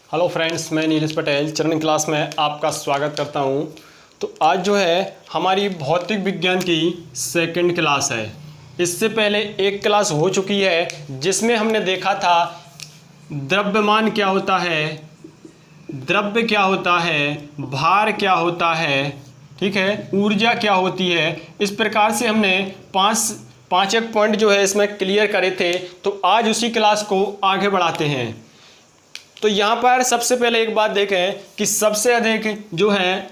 Hello friends, मैं नीरज पटेल चरण class में आपका स्वागत करता हूं। तो आज जो है हमारी भौतिक विज्ञान की सेकंड क्लास है। इससे पहले एक क्लास हो चुकी है जिसमें हमने देखा था द्रव्यमान क्या होता है, द्रव्य क्या होता है, भार क्या होता है, ठीक है, ऊर्जा क्या होती है। इस प्रकार से हमने पाँच एक पॉइंट जो है इसमें क्लियर करे थे। तो आज उसी क्लास को आगे बढ़ाते हैं। तो यहाँ पर सबसे पहले एक बात देखें कि सबसे अधिक जो है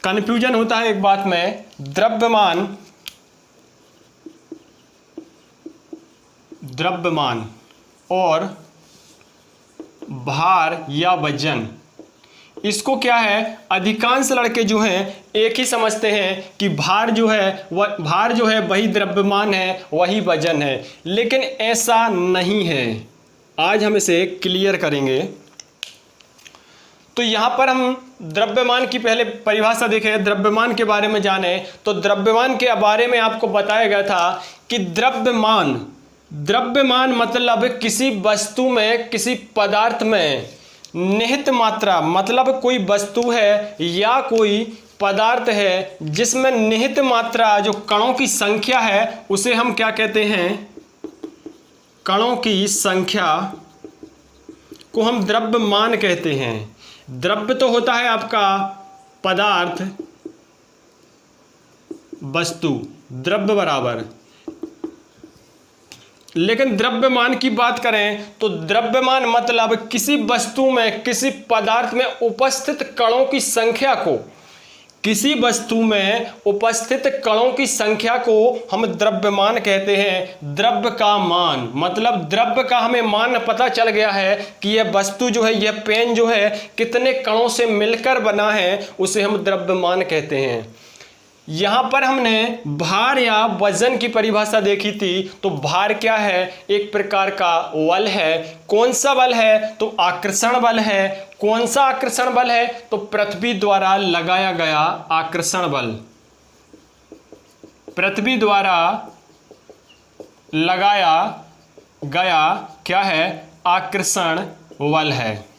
कन्फ्यूजन होता है एक बात में, द्रव्यमान और भार या वजन। इसको क्या है, अधिकांश लड़के जो हैं एक ही समझते हैं कि भार जो है वही द्रव्यमान है, वही वजन है, लेकिन ऐसा नहीं है। आज हम इसे क्लियर करेंगे। तो यहाँ पर हम द्रव्यमान की पहले परिभाषा देखें, द्रव्यमान के बारे में जाने। तो द्रव्यमान के बारे में आपको बताया गया था कि द्रव्यमान मतलब किसी वस्तु में, किसी पदार्थ में निहित मात्रा, मतलब कोई वस्तु है या कोई पदार्थ है जिसमें निहित मात्रा जो कणों की संख्या है उसे हम क्या कहते हैं, कणों की संख्या को हम द्रव्यमान कहते हैं। द्रव्य तो होता है आपका पदार्थ, वस्तु, द्रव्य बराबर। लेकिन द्रव्यमान की बात करें तो द्रव्यमान मतलब किसी वस्तु में, किसी पदार्थ में उपस्थित कणों की संख्या को, किसी वस्तु में उपस्थित कणों की संख्या को हम द्रव्यमान कहते हैं। द्रव्य का मान मतलब द्रव्य का हमें मान पता चल गया है कि यह वस्तु जो है, यह पेन जो है कितने कणों से मिलकर बना है, उसे हम द्रव्यमान कहते हैं। यहाँ पर हमने भार या वजन की परिभाषा देखी थी। तो भार क्या है, एक प्रकार का बल है। कौन सा बल है, तो आकर्षण बल है। कौन सा आकर्षण बल है, तो पृथ्वी द्वारा लगाया गया आकर्षण बल, पृथ्वी द्वारा लगाया गया क्या है, आकर्षण बल है।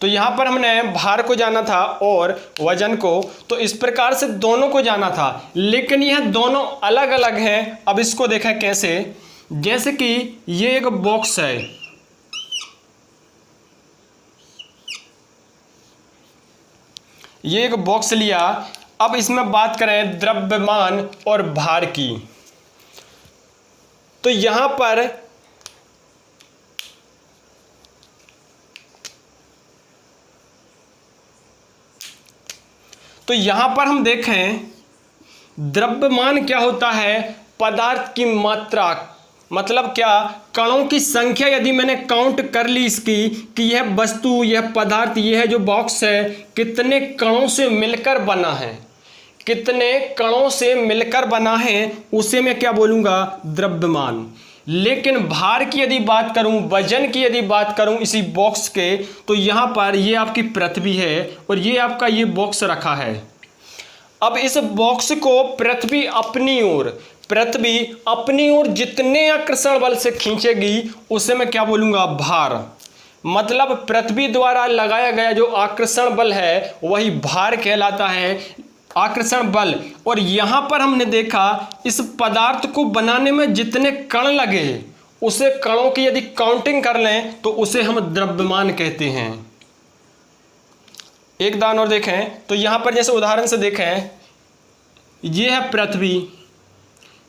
तो यहां पर हमने भार को जाना था और वजन को, तो इस प्रकार से दोनों को जाना था, लेकिन यह दोनों अलग अलग हैं। अब इसको देखें कैसे, जैसे कि ये एक बॉक्स है, ये एक बॉक्स लिया। अब इसमें बात करें द्रव्यमान और भार की, तो यहां पर हम देखें द्रव्यमान क्या होता है, पदार्थ की मात्रा, मतलब क्या, कणों की संख्या। यदि मैंने काउंट कर ली इसकी कि यह वस्तु, यह पदार्थ, यह जो बॉक्स है कितने कणों से मिलकर बना है, कितने कणों से मिलकर बना है, उसे मैं क्या बोलूंगा, द्रव्यमान। लेकिन भार की यदि बात करूं, वजन की यदि बात करूं इसी बॉक्स के, तो यहां पर ये आपकी पृथ्वी है और ये आपका ये बॉक्स रखा है। अब इस बॉक्स को पृथ्वी अपनी ओर जितने आकर्षण बल से खींचेगी उसे मैं क्या बोलूंगा, भार। मतलब पृथ्वी द्वारा लगाया गया जो आकर्षण बल है वही भार कहलाता है, आकर्षण बल। और यहां पर हमने देखा इस पदार्थ को बनाने में जितने कण लगे उसे, कणों की यदि काउंटिंग कर लें तो उसे हम द्रव्यमान कहते हैं। एक दान और देखें तो यहां पर जैसे उदाहरण से देखें, यह है पृथ्वी,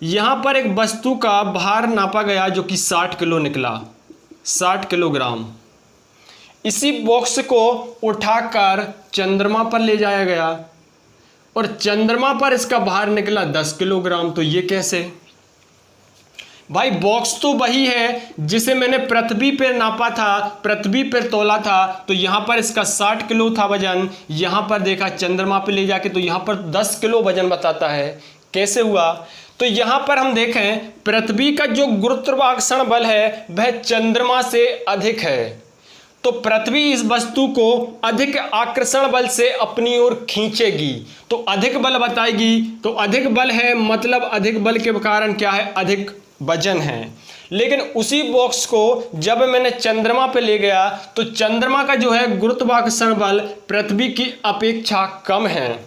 यहां पर एक वस्तु का भार नापा गया जो कि 60 किलो निकला, 60 किलोग्राम। इसी बॉक्स को उठाकर चंद्रमा पर ले जाया गया और चंद्रमा पर इसका भार निकला 10 किलोग्राम। तो ये कैसे भाई, बॉक्स तो वही है जिसे मैंने पृथ्वी पर नापा था, पृथ्वी पर तोला था, तो यहां पर इसका 60 किलो था वजन, यहां पर देखा चंद्रमा पर ले जाके तो यहां पर 10 किलो वजन बताता है। कैसे हुआ, तो यहां पर हम देखें पृथ्वी का जो गुरुत्वाकर्षण बल है वह चंद्रमा से अधिक है। तो पृथ्वी इस वस्तु को अधिक आकर्षण बल से अपनी ओर खींचेगी, तो अधिक बल बताएगी। तो अधिक बल है मतलब अधिक बल के कारण क्या है, अधिक वजन है। लेकिन उसी बॉक्स को जब मैंने चंद्रमा पे ले गया तो चंद्रमा का जो है गुरुत्वाकर्षण बल पृथ्वी की अपेक्षा कम है।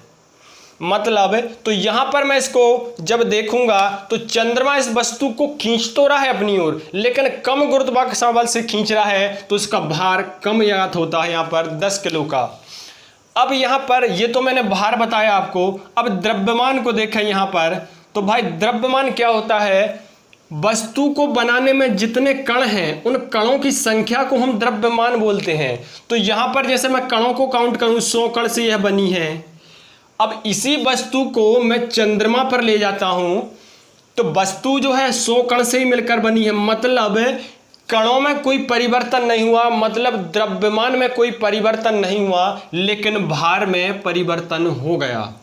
मतलब तो यहां पर मैं इसको जब देखूंगा तो चंद्रमा इस वस्तु को खींच तो रहा है अपनी ओर, लेकिन कम गुरुत्वाकर्षण बल से खींच रहा है, तो इसका भार कम ज्ञात होता है, यहां पर 10 किलो का। अब यहां पर ये तो मैंने भार बताया आपको। अब द्रव्यमान को देखें यहां पर, तो भाई द्रव्यमान क्या होता है? वस्तु को बनाने में जितने कण हैं उन कणों की संख्या को हम द्रव्यमान बोलते हैं। तो यहां पर जैसे मैं कणों को काउंट करूं, 100 कण से यह बनी है। अब इसी वस्तु को मैं चंद्रमा पर ले जाता हूं तो वस्तु जो है 100 कण से ही मिलकर बनी है। मतलब कणों में कोई परिवर्तन नहीं हुआ, मतलब द्रव्यमान में कोई परिवर्तन नहीं हुआ, लेकिन भार में परिवर्तन हो गया।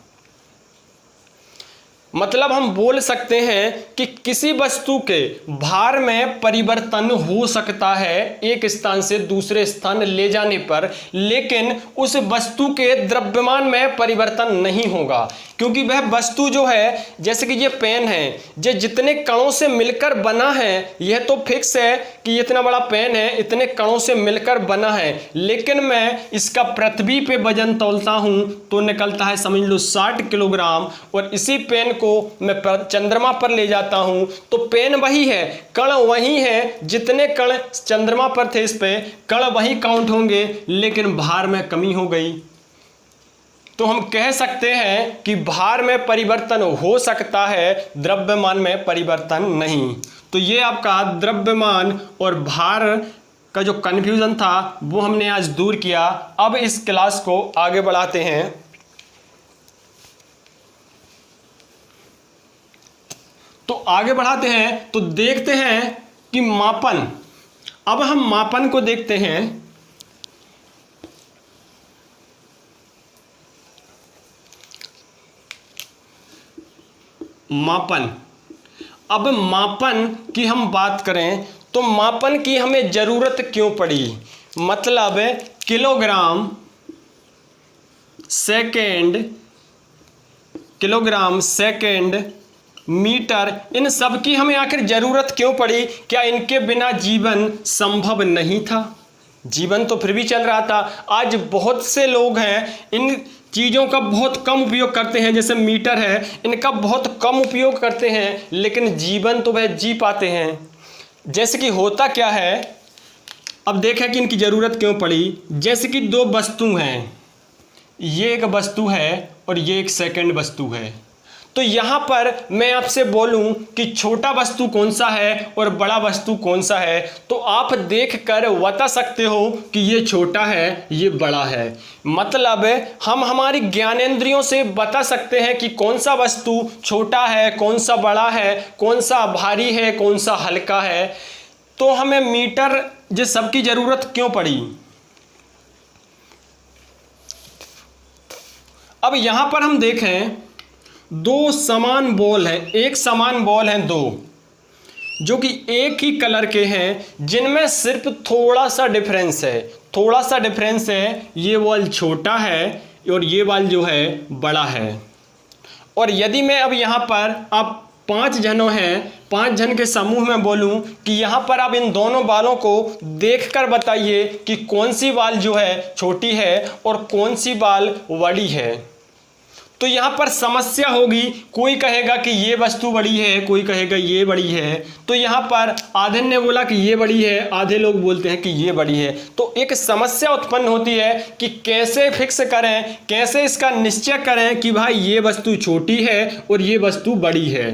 मतलब हम बोल सकते हैं कि किसी वस्तु के भार में परिवर्तन हो सकता है एक स्थान से दूसरे स्थान ले जाने पर, लेकिन उस वस्तु के द्रव्यमान में परिवर्तन नहीं होगा, क्योंकि वह वस्तु जो है, जैसे कि ये पेन है, ये जितने कणों से मिलकर बना है यह तो फिक्स है कि इतना बड़ा पेन है, इतने कणों से मिलकर बना है। लेकिन मैं इसका पृथ्वी पे वजन तौलता हूं तो निकलता है समझ लो 60 किलोग्राम, और इसी पेन को मैं चंद्रमा पर ले जाता हूं तो पेन वही है, कण वही है, जितने कण चंद्रमा पर थे इस पे कण वही काउंट होंगे, लेकिन भार में कमी हो गई। तो हम कह सकते हैं कि भार में परिवर्तन हो सकता है, द्रव्यमान में परिवर्तन नहीं। तो ये आपका द्रव्यमान और भार का जो कन्फ्यूजन था वो हमने आज दूर किया। अब इस क्लास को आगे बढ़ाते हैं। तो आगे बढ़ाते हैं तो देखते हैं कि मापन। अब हम मापन को देखते हैं। मापन, अब मापन की हम बात करें तो मापन की हमें जरूरत क्यों पड़ी? मतलब kilogram, second, kilogram, second, metre, इन सब की हमें आखिर जरूरत क्यों पड़ी? क्या इनके बिना जीवन संभव नहीं था? जीवन तो फिर भी चल रहा था। आज बहुत से लोग हैं इन चीज़ों का बहुत कम उपयोग करते हैं, जैसे मीटर है, इनका बहुत कम उपयोग करते हैं, लेकिन जीवन तो वह जी पाते हैं। जैसे कि होता क्या है, अब देखें कि इनकी ज़रूरत क्यों पड़ी। जैसे कि दो वस्तु हैं, ये एक वस्तु है और ये एक सेकंड वस्तु है। तो यहाँ पर मैं आपसे बोलूं कि छोटा वस्तु कौन सा है और बड़ा वस्तु कौन सा है, तो आप देखकर बता सकते हो कि ये छोटा है, ये बड़ा है। मतलब हम हमारी ज्ञानेंद्रियों से बता सकते हैं कि कौन सा वस्तु छोटा है, कौन सा बड़ा है, कौन सा भारी है, कौन सा हल्का है। तो हमें मीटर ये सब की ज़रूरत क्यों पड़ी? अब यहाँ पर हम देखें, दो समान बॉल हैं, एक समान बॉल हैं दो, जो कि एक ही कलर के हैं, जिनमें सिर्फ थोड़ा सा डिफरेंस है, थोड़ा सा डिफरेंस है। ये बॉल छोटा है और ये बॉल जो है बड़ा है। और यदि मैं अब यहाँ पर आप 5 जनों हैं, 5 जन के समूह में बोलूं कि यहाँ पर आप इन दोनों बालों को देखकर बताइए कि कौन सी बाल जो है छोटी है और कौन सी बाल बड़ी है, तो यहाँ पर समस्या होगी। कोई कहेगा कि ये वस्तु बड़ी है, कोई कहेगा ये बड़ी है। तो यहाँ पर आधे ने बोला कि ये बड़ी है, आधे लोग बोलते हैं कि ये बड़ी है। तो एक समस्या उत्पन्न होती है कि कैसे फिक्स करें, कैसे इसका निश्चय करें कि भाई ये वस्तु छोटी है और ये वस्तु बड़ी है।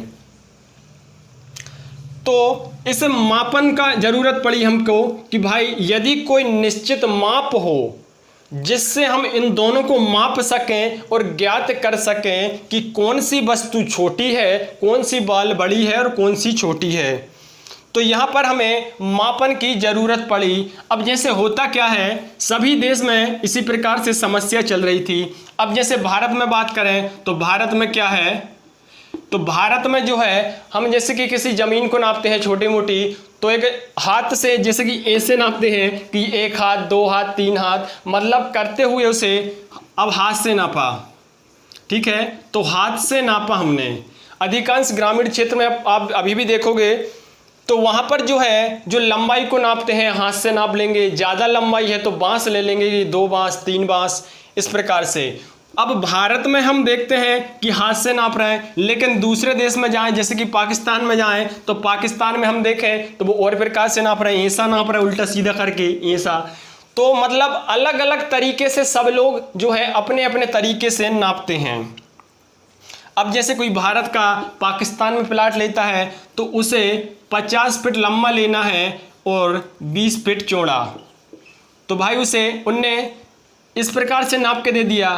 तो इस मापन का जरूरत पड़ी हमको कि भाई यदि कोई निश्चित माप हो जिससे हम इन दोनों को माप सकें और ज्ञात कर सकें कि कौन सी वस्तु छोटी है, कौन सी बाल बड़ी है और कौन सी छोटी है, तो यहाँ पर हमें मापन की ज़रूरत पड़ी। अब जैसे होता क्या है, सभी देश में इसी प्रकार से समस्या चल रही थी। अब जैसे भारत में बात करें तो भारत में क्या है, तो भारत में जो है हम जैसे कि किसी ज़मीन को नापते हैं छोटी मोटी, तो एक हाथ से जैसे कि ऐसे नापते हैं कि 1 हाथ, 2 हाथ, 3 हाथ, मतलब करते हुए उसे अब हाथ से नापा, ठीक है, तो हाथ से नापा हमने। अधिकांश ग्रामीण क्षेत्र में आप अभी भी देखोगे तो वहां पर जो है जो लंबाई को नापते हैं हाथ से नाप लेंगे, ज़्यादा लंबाई है तो बांस ले लेंगे, 2 बांस 3 बांस, इस प्रकार से। अब भारत में हम देखते हैं कि हाथ से नाप रहे हैं, लेकिन दूसरे देश में जाएं जैसे कि पाकिस्तान में जाएं तो पाकिस्तान में हम देखें तो वो और प्रकार से नाप रहे हैं, ऐसा नाप रहे हैं उल्टा सीधा करके, ऐसा। तो मतलब अलग अलग तरीके से सब लोग जो है अपने अपने तरीके से नापते हैं। अब जैसे कोई भारत का पाकिस्तान में प्लाट लेता है तो उसे 50 फीट लंबा लेना है और 20 फीट चौड़ा, तो भाई उसे उनने इस प्रकार से नाप के दे दिया।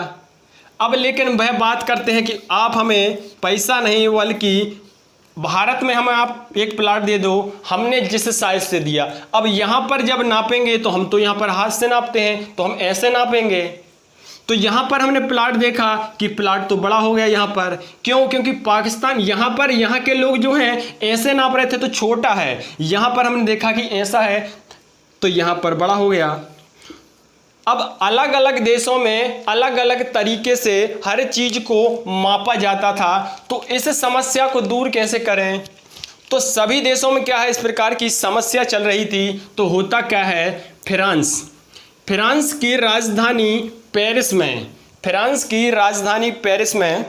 अब लेकिन वह बात करते हैं कि आप हमें पैसा नहीं बल्कि भारत में हमें आप एक प्लाट दे दो, हमने जिस साइज से दिया। अब यहाँ पर जब नापेंगे तो हम तो यहाँ पर हाथ से नापते हैं तो हम ऐसे नापेंगे, तो यहाँ पर हमने प्लाट देखा कि प्लाट तो बड़ा हो गया यहाँ पर, क्यों? क्योंकि पाकिस्तान यहाँ पर यहाँ के लोग जो हैं ऐसे नाप रहे थे तो छोटा है, यहाँ पर हमने देखा कि ऐसा है तो यहाँ पर बड़ा हो गया। अब अलग अलग देशों में अलग अलग तरीके से हर चीज को मापा जाता था, तो इस समस्या को दूर कैसे करें? तो सभी देशों में क्या है इस प्रकार की समस्या चल रही थी। तो होता क्या है, फ्रांस की राजधानी पेरिस में, फ्रांस की राजधानी पेरिस में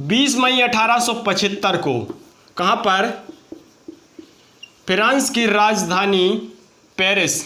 20 मई 1875 को, कहां पर? फ्रांस की राजधानी पेरिस,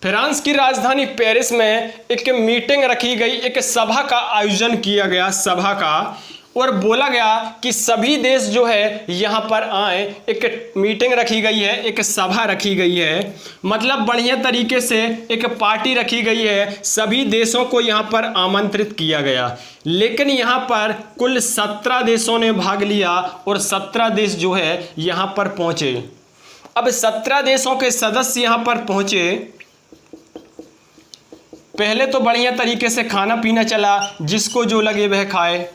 फ्रांस की राजधानी पेरिस में एक मीटिंग रखी गई, एक सभा का आयोजन किया गया, सभा का, और बोला गया कि सभी देश जो है यहाँ पर आए। एक मीटिंग रखी गई है, एक सभा रखी गई है, मतलब बढ़िया तरीके से एक पार्टी रखी गई है, सभी देशों को यहाँ पर आमंत्रित किया गया। लेकिन यहाँ पर कुल 17 देशों ने भाग लिया और 17 देश जो है यहाँ पर पहुँचे। अब 17 देशों के सदस्य यहाँ पर पहुँचे, पहले तो बढ़िया तरीके से खाना पीना चला, जिसको जो लगे वह खाए,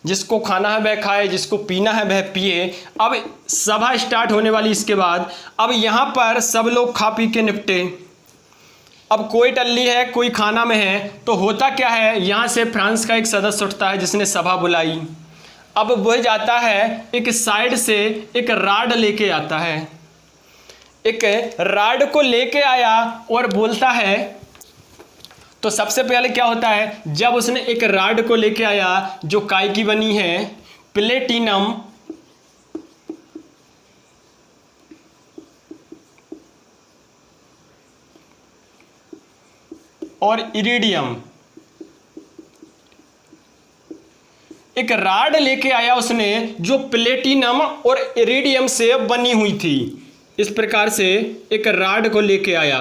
जिसको खाना है वह खाए, जिसको पीना है वह पिए। अब सभा स्टार्ट होने वाली इसके बाद, अब यहाँ पर सब लोग खा पी के निपटे। अब कोई टल्ली है, कोई खाना में है, तो होता क्या है, यहाँ से फ्रांस का एक सदस्य उठता है जिसने सभा बुलाई। अब वह जाता है एक साइड से एक राड लेके आता है, एक राड को लेके आया और बोलता है। तो सबसे पहले क्या होता है, जब उसने एक राड को लेके आया जो काय की बनी है, प्लेटिनम और इरिडियम, एक राड लेके आया उसने जो प्लेटिनम और इरिडियम से बनी हुई थी। इस प्रकार से एक राड को लेके आया।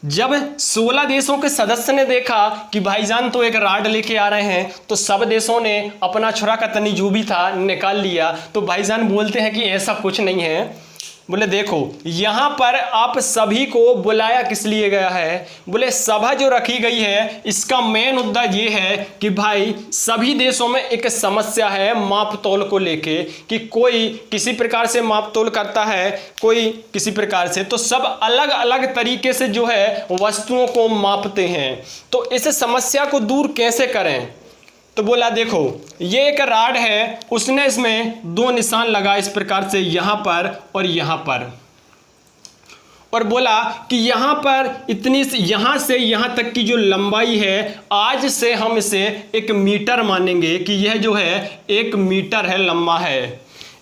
जब 16 देशों के सदस्य ने देखा कि भाईजान तो एक राड लेके आ रहे हैं, तो सब देशों ने अपना छुरा का तनी जो भी था निकाल लिया। तो भाईजान बोलते हैं कि ऐसा कुछ नहीं है। बोले देखो यहाँ पर आप सभी को बुलाया किस लिए गया है? बोले सभा जो रखी गई है इसका मेन मुद्दा ये है कि भाई सभी देशों में एक समस्या है माप तोल को लेके, कि कोई किसी प्रकार से माप तोल करता है, कोई किसी प्रकार से, तो सब अलग अलग तरीके से जो है वस्तुओं को मापते हैं। तो इस समस्या को दूर कैसे करें? तो बोला देखो ये एक राड है, उसने इसमें 2 निशान लगा इस प्रकार से, यहाँ पर और यहाँ पर, और बोला कि यहाँ पर इतनी यहाँ से यहाँ तक की जो लंबाई है, आज से हम इसे 1 मीटर मानेंगे कि यह जो है 1 मीटर है, लंबा है।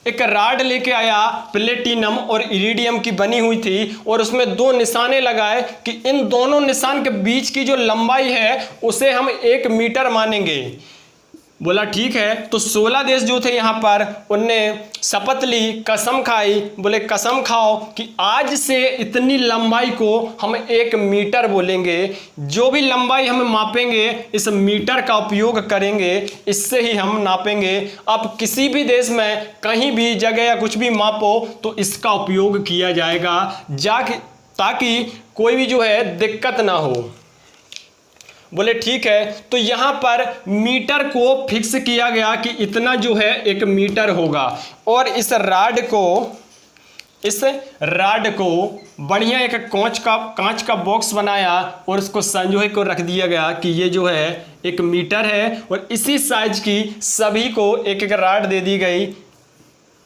एक राड लेके आया, प्लेटिनम और इरिडियम की बनी हुई थी, और उसमें 2 निशाने लगाए कि इन दोनों निशान के बीच की जो लंबाई है उसे हम 1 मीटर मानेंगे। बोला ठीक है। तो 16 देश जो थे यहाँ पर, उनने शपथ ली, कसम खाई। बोले कसम खाओ कि आज से इतनी लंबाई को हम 1 मीटर बोलेंगे, जो भी लंबाई हम मापेंगे इस मीटर का उपयोग करेंगे, इससे ही हम नापेंगे। अब किसी भी देश में कहीं भी जगह या कुछ भी मापो तो इसका उपयोग किया जाएगा, ताकि कोई भी जो है दिक्कत ना हो। बोले ठीक है। तो यहाँ पर मीटर को फिक्स किया गया कि इतना जो है 1 मीटर होगा, और इस राड को इस रॉड को बढ़िया एक कांच का बॉक्स बनाया और उसको संजो को रख दिया गया कि ये जो है 1 मीटर है, और इसी साइज की सभी को एक एक रॉड दे दी गई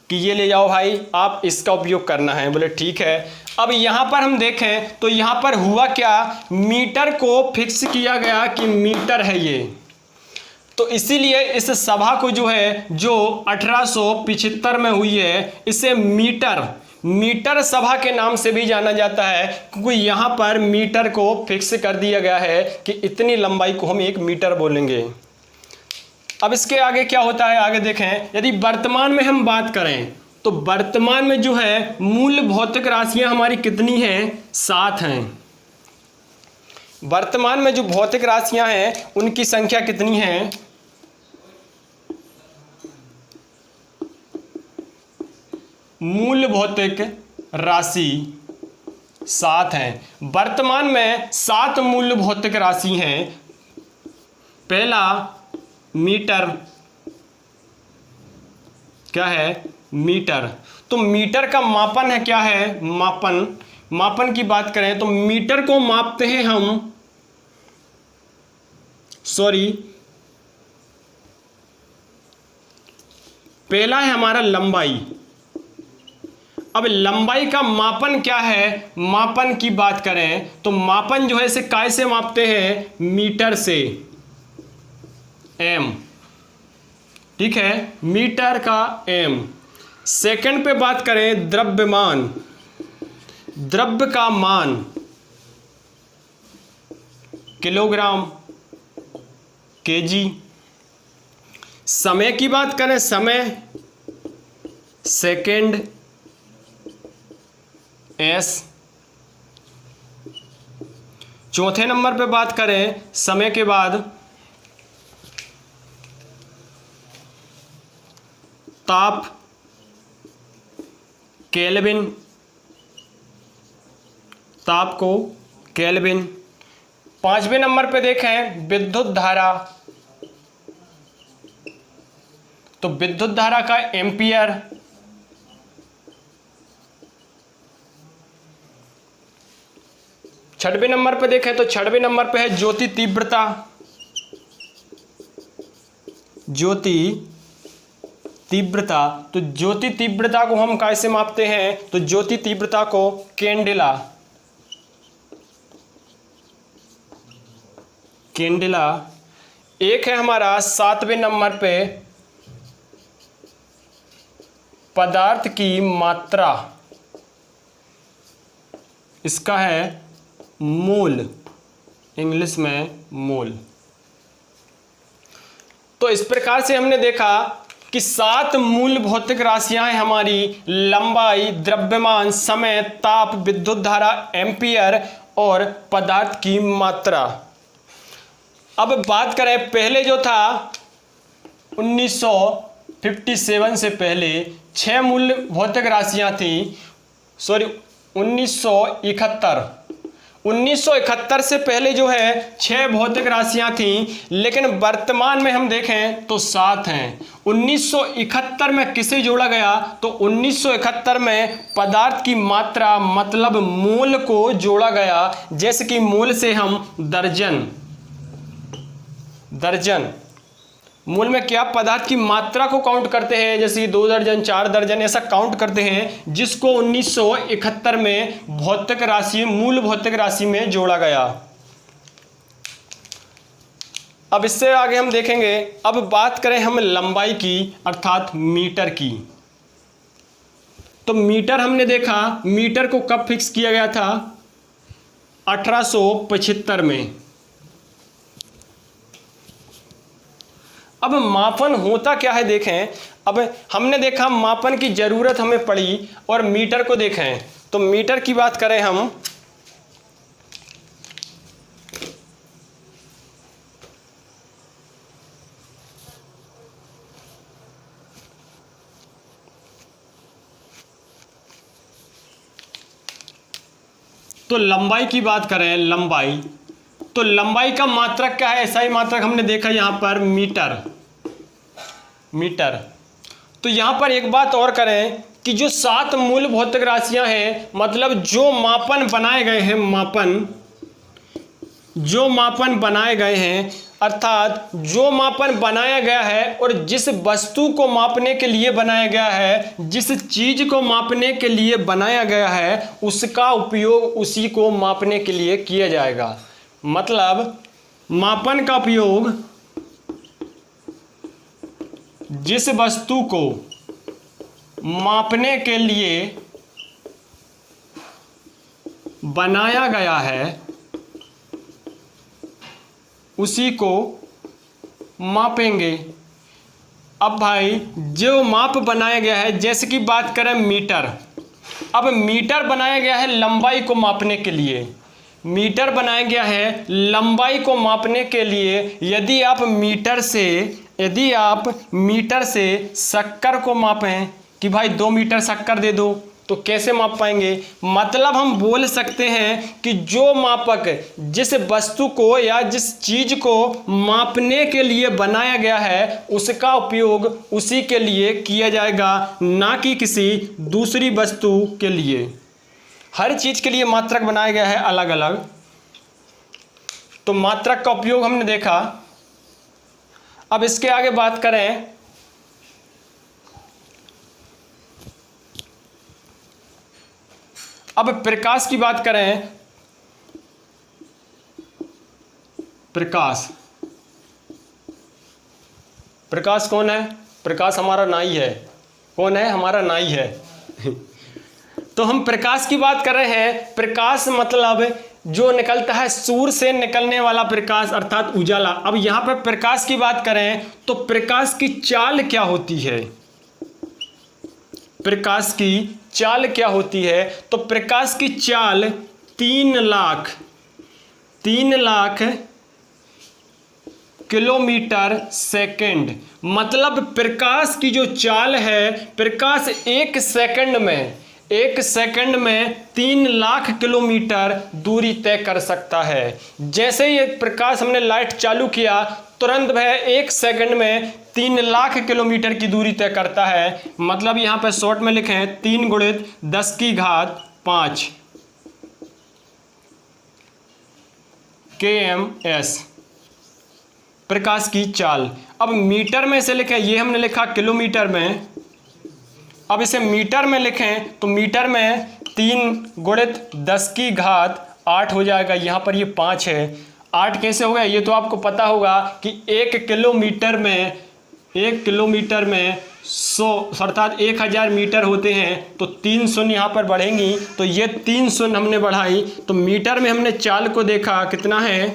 कि ये ले जाओ भाई, आप इसका उपयोग करना है। बोले ठीक है। अब यहाँ पर हम देखें तो यहाँ पर हुआ क्या, मीटर को फिक्स किया गया कि मीटर है ये, तो इसीलिए इस सभा को जो है जो 1875 में हुई है, इसे मीटर सभा के नाम से भी जाना जाता है, क्योंकि यहाँ पर मीटर को फिक्स कर दिया गया है कि इतनी लंबाई को हम 1 मीटर बोलेंगे। अब इसके आगे क्या होता है, आगे देखें। यदि वर्तमान में हम बात करें तो वर्तमान में जो है मूल भौतिक राशियां हमारी कितनी हैं, 7 हैं। वर्तमान में जो भौतिक राशियां हैं उनकी संख्या कितनी है, मूल भौतिक राशि 7 हैं। वर्तमान में 7 मूल भौतिक राशि हैं। पहला मीटर, क्या है, मीटर। तो मीटर का मापन है, क्या है, मापन की बात करें तो मीटर को मापते हैं हम, पहला है हमारा लंबाई। अब लंबाई का मापन क्या है, मापन की बात करें तो मापन जो है इसे काय से मापते हैं, मीटर से, एम, ठीक है, मीटर का एम। सेकंड पे बात करें द्रव्यमान, द्रव्य का मान, किलोग्राम, केजी। समय की बात करें, समय, सेकंड, एस। चौथे नंबर पे बात करें समय के बाद ताप, केल्विन, ताप को केल्विन। 5वें नंबर पे देखें विद्युत धारा, तो विद्युत धारा का एम्पियर। 6वें नंबर पे देखें तो 6वें नंबर पे है ज्योति तीव्रता, ज्योति तीव्रता। तो ज्योति तीव्रता को हम कैसे मापते हैं, तो ज्योति तीव्रता को कैंडेला, एक है हमारा 7वें नंबर पे पदार्थ की मात्रा, इसका है मोल, इंग्लिश में मोल। तो इस प्रकार से हमने देखा कि 7 मूल भौतिक राशियां हैं हमारी, लंबाई, द्रव्यमान, समय, ताप, विद्युत धारा, एम्पियर और पदार्थ की मात्रा। अब बात करें पहले जो था 1957 से पहले 6 मूल भौतिक राशियां थी, 1971 से पहले जो है 6 भौतिक राशियां थीं, लेकिन वर्तमान में हम देखें तो 7 हैं। 1971 में किसे जोड़ा गया, तो 1971 में पदार्थ की मात्रा मतलब मोल को जोड़ा गया। जैसे कि मोल से हम दर्जन, मोल में क्या, पदार्थ की मात्रा को काउंट करते हैं, जैसे कि 2 दर्जन, 4 दर्जन, ऐसा काउंट करते हैं, जिसको 1971 में भौतिक राशि, मूल भौतिक राशि में जोड़ा गया। अब इससे आगे हम देखेंगे, अब बात करें हम लंबाई की अर्थात मीटर की। तो मीटर हमने देखा, मीटर को कब फिक्स किया गया था, 1875 में। अब मापन होता क्या है देखें। अब हमने देखा मापन की जरूरत हमें पड़ी और मीटर को देखें, तो मीटर की बात करें हम, तो लंबाई की बात करें, लंबाई, तो लंबाई का मात्रक क्या है, ऐसा ही मात्रक हमने देखा यहां पर मीटर। तो यहां पर एक बात और करें कि जो 7 मूल भौतिक राशियां हैं, मतलब जो मापन बनाए गए हैं, जो मापन बनाए गए हैं, अर्थात जो मापन बनाया गया है और जिस वस्तु को मापने के लिए बनाया गया है, जिस चीज को मापने के लिए बनाया गया है, उसका उपयोग उसी को मापने के लिए किया जाएगा। मतलब मापन का उपयोग जिस वस्तु को मापने के लिए बनाया गया है उसी को मापेंगे। अब भाई जो माप बनाया गया है, जैसे कि बात करें मीटर, अब मीटर बनाया गया है लंबाई को मापने के लिए, मीटर बनाया गया है लंबाई को मापने के लिए। यदि आप मीटर से शक्कर को मापें कि भाई 2 मीटर शक्कर दे दो, तो कैसे माप पाएंगे? मतलब हम बोल सकते हैं कि जो मापक जिस वस्तु को या जिस चीज को मापने के लिए बनाया गया है, उसका उपयोग उसी के लिए किया जाएगा, ना कि किसी दूसरी वस्तु के लिए। हर चीज के लिए मात्रक बनाया गया है अलग अलग। तो मात्रक का उपयोग हमने देखा। अब इसके आगे बात करें, अब प्रकाश की बात करें। प्रकाश कौन है? प्रकाश हमारा नाई है। कौन है? हमारा नाई है। तो हम प्रकाश की बात कर रहे हैं। प्रकाश मतलब जो निकलता है सूर्य से निकलने वाला प्रकाश, अर्थात उजाला। अब यहां पर प्रकाश की बात करें तो प्रकाश की चाल क्या होती है? प्रकाश की चाल क्या होती है? तो प्रकाश की चाल 3 लाख किलोमीटर सेकंड। मतलब प्रकाश की जो चाल है, प्रकाश एक सेकंड में 3 लाख किलोमीटर दूरी तय कर सकता है। जैसे ये प्रकाश हमने लाइट चालू किया, तुरंत वह 1 सेकंड में 3 लाख किलोमीटर की दूरी तय करता है। मतलब यहां पर शॉर्ट में लिखें 3 गुणित 10 की घात 5 kms प्रकाश की चाल। अब मीटर में से लिखें, ये हमने लिखा किलोमीटर में। अब इसे मीटर में लिखें तो मीटर में 3 गुणित 10 की घात 8 हो जाएगा। यहाँ पर ये 5 है। 8 कैसे हो गया? ये तो आपको पता होगा कि 1 किलोमीटर में 100 अर्थात 1000 मीटर होते हैं। तो 3 शून्य यहाँ पर बढ़ेंगी, तो ये 3 शून्य हमने बढ़ाई। तो मीटर में हमने चाल को देखा, कितना है?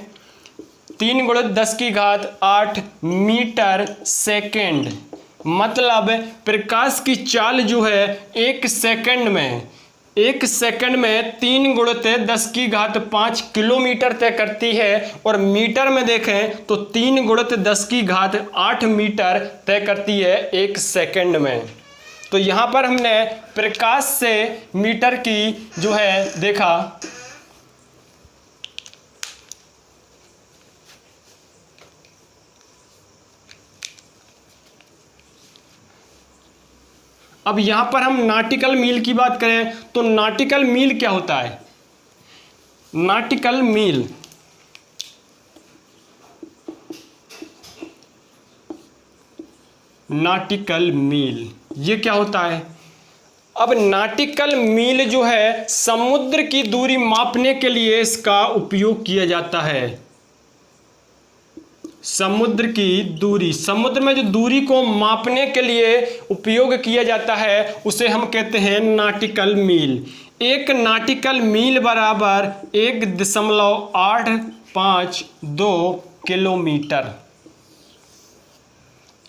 3 गुणित 10 की घात 8 मीटर सेकेंड। मतलब प्रकाश की चाल जो है 1 सेकंड में 3 गुणित 10 की घात 5 किलोमीटर तय करती है। और मीटर में देखें तो 3 गुणित 10 की घात 8 मीटर तय करती है 1 सेकंड में। तो यहाँ पर हमने प्रकाश से मीटर की जो है देखा। अब यहां पर हम नॉटिकल मील की बात करें तो नॉटिकल मील क्या होता है? नॉटिकल मील ये क्या होता है? अब नॉटिकल मील जो है समुद्र की दूरी मापने के लिए इसका उपयोग किया जाता है। समुद्र की दूरी, समुद्र में जो दूरी को मापने के लिए उपयोग किया जाता है उसे हम कहते हैं नॉटिकल मील। 1 नॉटिकल मील बराबर 1.852 किलोमीटर।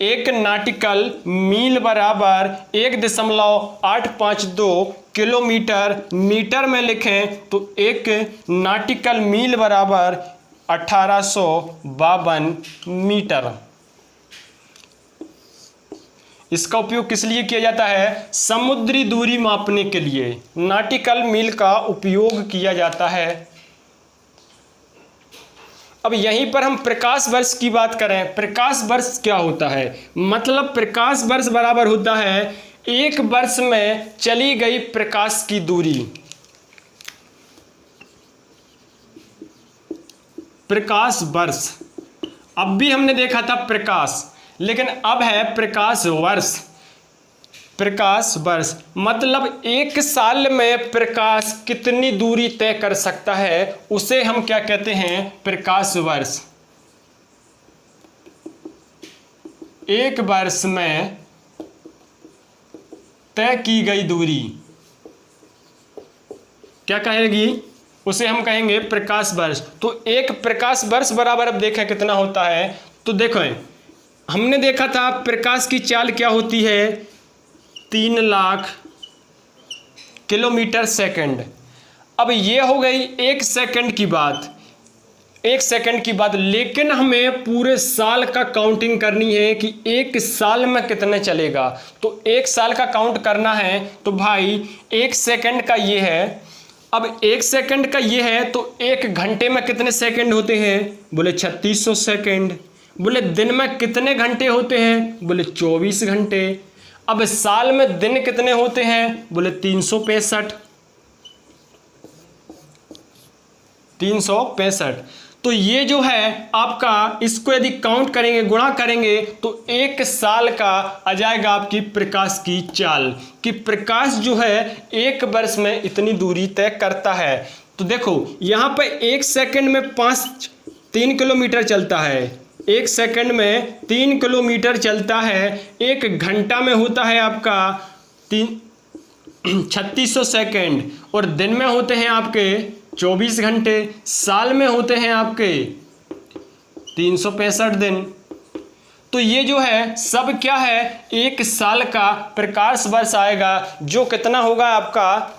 1 नॉटिकल मील बराबर 1.852 किलोमीटर। मीटर में लिखें तो 1 नॉटिकल मील बराबर 1852 मीटर। इसका उपयोग किस लिए किया जाता है? समुद्री दूरी मापने के लिए नॉटिकल मील का उपयोग किया जाता है। अब यहीं पर हम प्रकाश वर्ष की बात करें। प्रकाश वर्ष क्या होता है? मतलब प्रकाश वर्ष बराबर होता है एक वर्ष में चली गई प्रकाश की दूरी। प्रकाश वर्ष, अब भी हमने देखा था प्रकाश, लेकिन अब है प्रकाश वर्ष। प्रकाश वर्ष मतलब एक साल में प्रकाश कितनी दूरी तय कर सकता है, उसे हम क्या कहते हैं? प्रकाश वर्ष। एक वर्ष में तय की गई दूरी क्या कहेगी? उसे हम कहेंगे प्रकाश वर्ष। तो एक प्रकाश वर्ष बराबर, अब देखें कितना होता है। तो देखो हमने देखा था प्रकाश की चाल क्या होती है? 3 लाख किलोमीटर सेकंड। अब ये हो गई एक सेकंड की बात, एक सेकंड की बात, लेकिन हमें पूरे साल का काउंटिंग करनी है कि एक साल में कितने चलेगा। तो एक साल का काउंट करना है तो भाई एक सेकंड का ये है, अब एक सेकंड का ये है तो एक घंटे में कितने सेकंड होते हैं? बोले 3600 सेकंड। बोले दिन में कितने घंटे होते हैं? बोले 24 घंटे। अब साल में दिन कितने होते हैं? बोले 365। 365। तो ये जो है आपका, इसको यदि काउंट करेंगे, गुणा करेंगे तो एक साल का आ जाएगा आपकी प्रकाश की चाल, कि प्रकाश जो है एक वर्ष में इतनी दूरी तय करता है। तो देखो यहाँ पर एक सेकंड में 3 किलोमीटर चलता है, एक सेकंड में 3 किलोमीटर चलता है। एक घंटा में होता है आपका 3600 सेकंड, और दिन में होते हैं आपके 24 घंटे, साल में होते हैं आपके 365 दिन। तो ये जो है सब क्या है? एक साल का प्रकाश वर्ष आएगा, जो कितना होगा आपका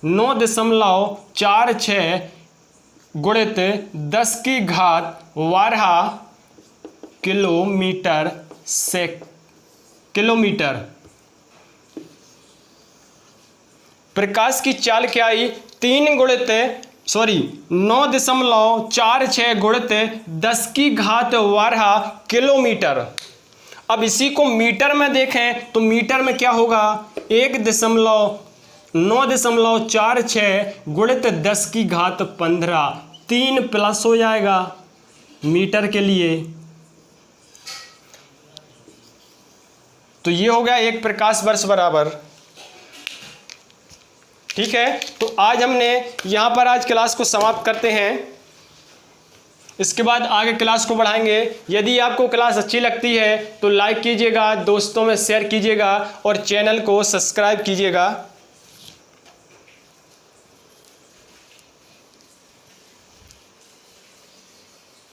9.46 गुणित 10⁻12 किलोमीटर। प्रकाश की चाल क्या आई? 9.46 गुणित 10⁻12 किलोमीटर। अब इसी को मीटर में देखें तो मीटर में क्या होगा? 9.46 गुणित 10⁻15, 3 प्लस हो जाएगा मीटर के लिए। तो ये हो गया एक प्रकाश वर्ष बराबर। ठीक है, तो आज हमने यहाँ पर आज क्लास को समाप्त करते हैं। इसके बाद आगे क्लास को बढ़ाएंगे। यदि आपको क्लास अच्छी लगती है तो लाइक कीजिएगा, दोस्तों में शेयर कीजिएगा और चैनल को सब्सक्राइब कीजिएगा।